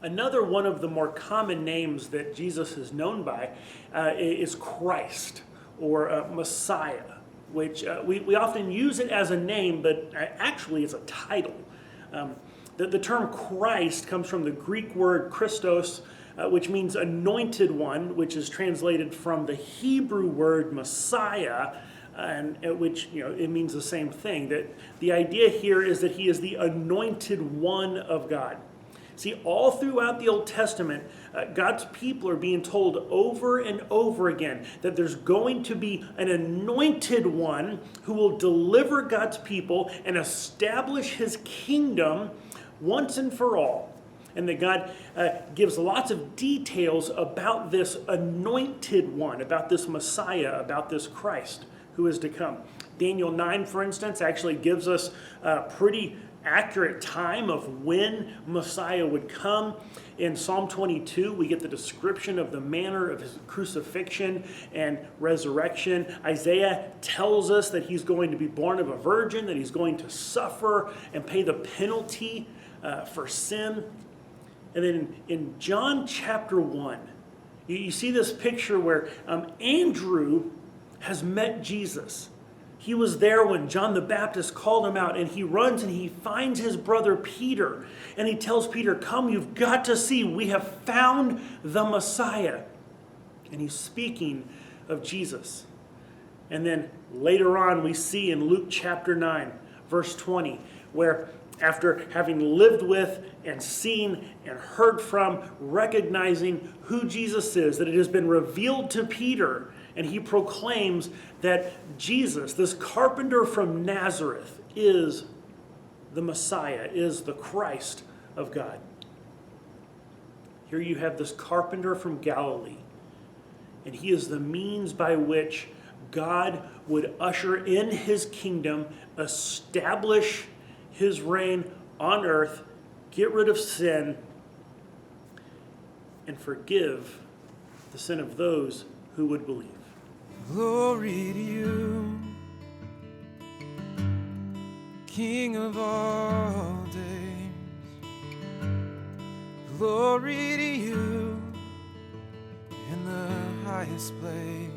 Another one of the more common names that Jesus is known by is Christ or Messiah, which we often use it as a name, but actually it's a title. The term Christ comes from the Greek word Christos, which means anointed one, which is translated from the Hebrew word Messiah, and which it means the same thing. That the idea here is that he is the anointed one of God. See, all throughout the Old Testament, God's people are being told over and over again that there's going to be an anointed one who will deliver God's people and establish his kingdom once and for all. And that God gives lots of details about this anointed one, about this Messiah, about this Christ who is to come. Daniel 9, for instance, actually gives us a pretty accurate time of when Messiah would come. In Psalm 22, we get the description of the manner of his crucifixion and resurrection. Isaiah tells us that he's going to be born of a virgin, that he's going to suffer and pay the penalty for sin. And then in John chapter 1, you see this picture where Andrew has met Jesus. He was there when John the Baptist called him out, and he runs and he finds his brother Peter, and he tells Peter, "Come, you've got to see, we have found the Messiah." And he's speaking of Jesus. And then later on we see in Luke chapter 9, verse 20, where after having lived with and seen and heard from, recognizing who Jesus is, that it has been revealed to Peter, and he proclaims that Jesus, this carpenter from Nazareth, is the Messiah, is the Christ of God. Here you have this carpenter from Galilee, and he is the means by which God would usher in his kingdom, establish his reign on earth, get rid of sin, and forgive the sin of those who would believe. Glory to you, King of all days. Glory to you in the highest place.